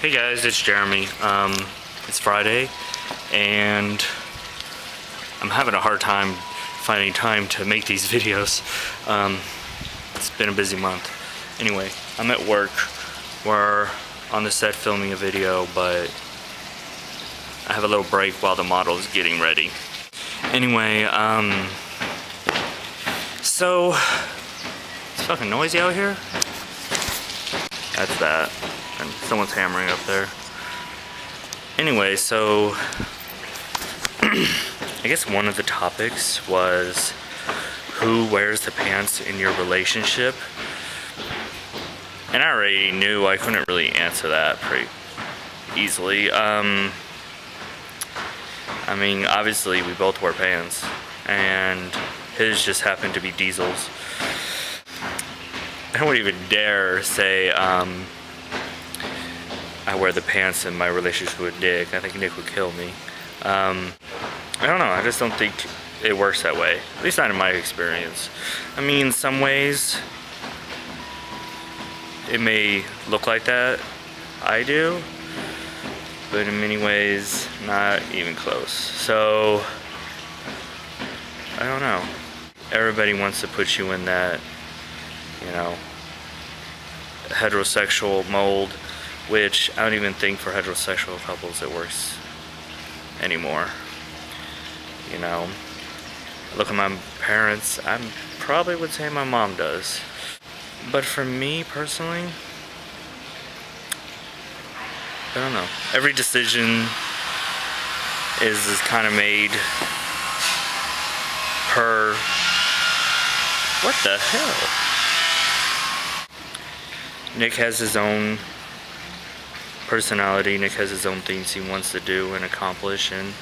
Hey guys, it's Jeremy. It's Friday, and I'm having a hard time finding time to make these videos. It's been a busy month. Anyway, I'm at work. We're on the set filming a video, but I have a little break while the model is getting ready. Anyway, so it's fucking noisy out here. That's that. And someone's hammering up there. Anyway, so I guess one of the topics was who wears the pants in your relationship. And I already knew I couldn't really answer that pretty easily. I mean, obviously we both wear pants, and his just happened to be Diesel's. I wouldn't even dare say I wear the pants in my relationship with Nick. I think Nick would kill me. I don't know, I just don't think it works that way. At least not in my experience. I mean, in some ways, it may look like that, I do, but in many ways, not even close. So, I don't know. Everybody wants to put you in that, you know, heterosexual mold, which I don't even think for heterosexual couples it works anymore. You know, look at my parents, I probably would say my mom does. But for me personally, I don't know. Every decision is kind of made per, what the hell? Nick has his own personality. Nick has his own things he wants to do and accomplish, and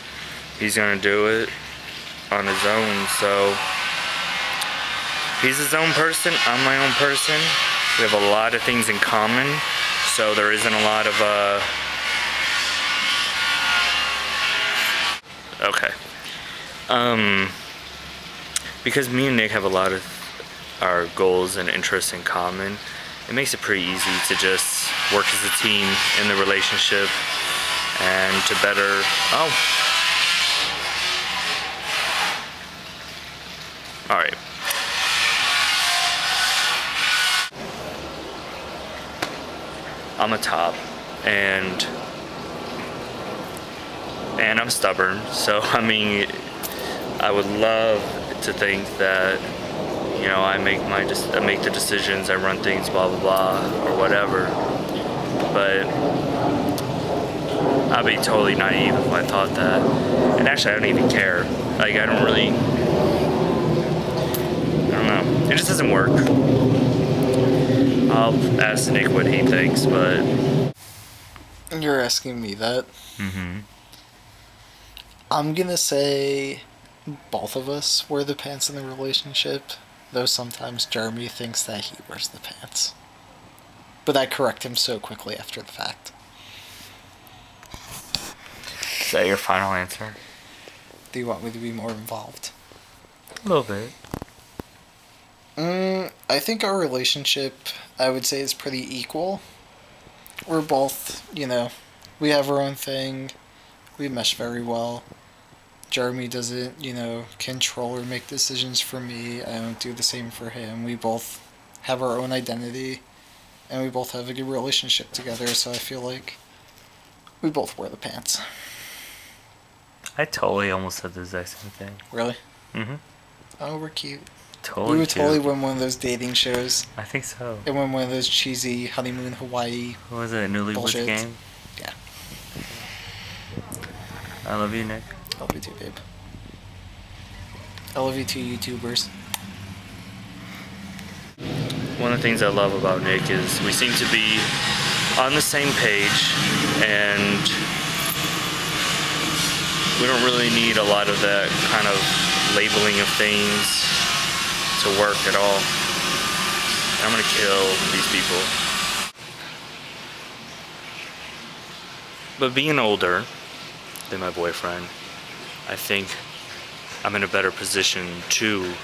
he's gonna do it on his own. So he's his own person, I'm my own person. We have a lot of things in common, so there isn't a lot of okay. Because me and Nick have a lot of our goals and interests in common, it makes it pretty easy to just work as a team in the relationship and to better, alright. I'm a top, and I'm stubborn, so I mean, I would love to think that, you know, I make the decisions, I run things, blah blah blah, or whatever. But I'd be totally naive if I thought that. And actually, I don't even care. Like, I don't know. It just doesn't work. I'll ask Nick what he thinks, but... You're asking me that? Mm-hmm. I'm gonna say both of us wear the pants in the relationship, though sometimes Jeremy thinks that he wears the pants. But I correct him so quickly after the fact. Is that your final answer? Do you want me to be more involved? A little bit. I think our relationship, I would say, is pretty equal. We're both, you know, we have our own thing. We mesh very well. Jeremy doesn't, you know, control or make decisions for me. I don't do the same for him. We both have our own identity, and we both have a good relationship together, so I feel like we both wear the pants. I totally almost said the exact same thing. Really? Mm-hmm. Oh, we're cute. Totally We would cute. totally win one of those dating shows. I think so. And win one of those cheesy honeymoon Hawaii. What was it, Newlyweds bullshit. Game? Yeah. I love you, Nick. I love you too, babe. I love you too, YouTubers. One of the things I love about Nick is we seem to be on the same page, and we don't really need a lot of that kind of labeling of things to work at all. I'm gonna kill these people. But being older than my boyfriend, I think I'm in a better position to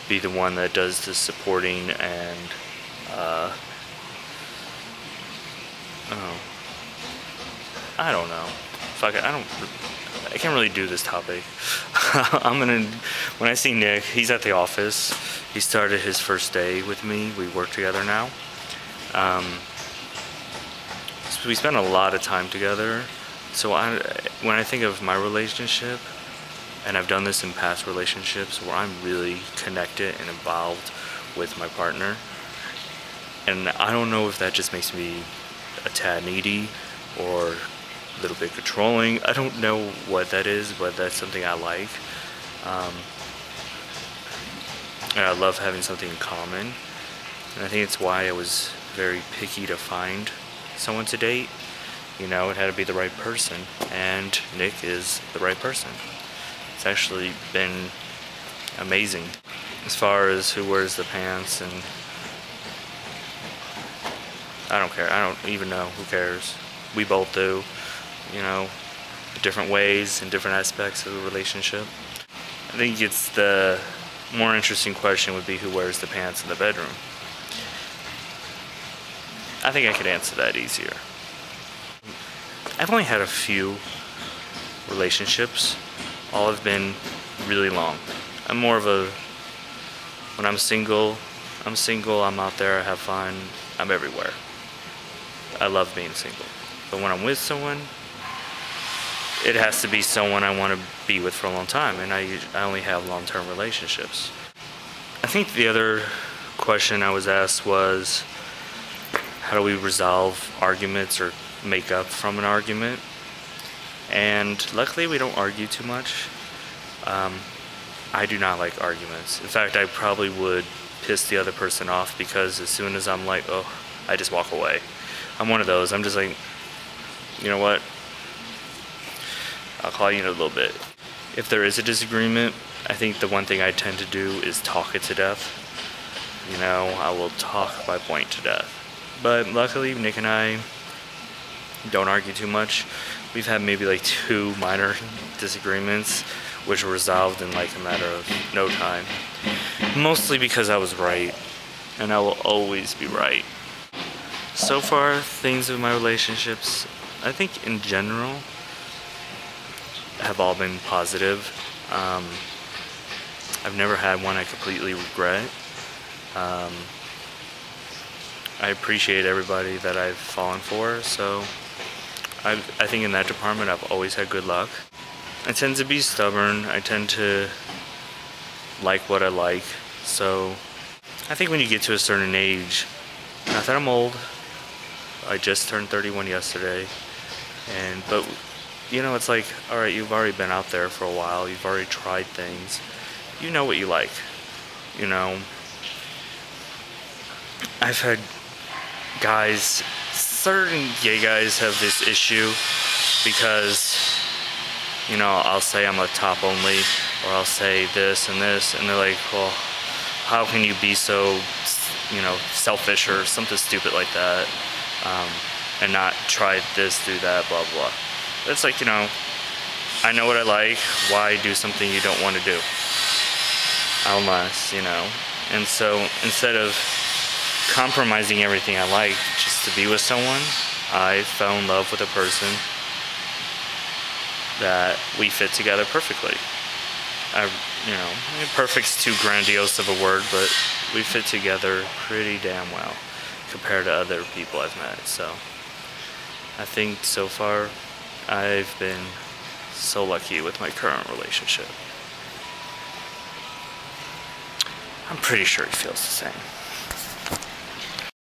be the one that does the supporting and I don't know. Fuck it, I can't really do this topic. When I see Nick, he's at the office. He started his first day with me. We work together now. So we spend a lot of time together. So when I think of my relationship, and I've done this in past relationships where I'm really connected and involved with my partner, and I don't know if that just makes me a tad needy or a little bit controlling. I don't know what that is, but that's something I like. And I love having something in common. And I think it's why I was very picky to find someone to date. You know, it had to be the right person, and Nick is the right person. It's actually been amazing. As far as who wears the pants, and I don't care. I don't even know. Who cares? We both do, you know, different ways and different aspects of the relationship. I think it's the more interesting question would be who wears the pants in the bedroom. I think I could answer that easier. I've only had a few relationships. All have been really long. I'm more of a, when I'm single, I'm out there, I have fun, I'm everywhere. I love being single. But when I'm with someone, it has to be someone I want to be with for a long time, and I only have long-term relationships. I think the other question I was asked was, how do we resolve arguments or make up from an argument? And luckily we don't argue too much. I do not like arguments. In fact, I probably would piss the other person off, because as soon as I'm like, oh, I just walk away. I'm one of those. I'm just like, you know what? I'll call you in a little bit. If there is a disagreement, I think the one thing I tend to do is talk it to death. You know, I will talk my point to death. But luckily, Nick and I don't argue too much. We've had maybe like 2 minor disagreements, which were resolved in like a matter of no time. Mostly because I was right, and I will always be right. So far, things with my relationships, I think in general, have all been positive. I've never had one I completely regret. I appreciate everybody that I've fallen for, so I think in that department I've always had good luck. I tend to be stubborn. I tend to like what I like, so I think when you get to a certain age, not that I'm old, I just turned 31 yesterday, but you know, it's like, alright, you've already been out there for a while, you've already tried things, you know what you like, you know. I've had guys, certain gay guys have this issue because, you know, I'll say I'm a top only, or I'll say this, and they're like, well, how can you be so, you know, selfish or something stupid like that, and not try this, do that, blah, blah. It's like, you know, I know what I like, why do something you don't want to do? Unless, you know, and so instead of compromising everything I like just to be with someone, I fell in love with a person that we fit together perfectly. You know, perfect's too grandiose of a word, but we fit together pretty damn well compared to other people I've met. So I think so far I've been so lucky with my current relationship. I'm pretty sure he feels the same.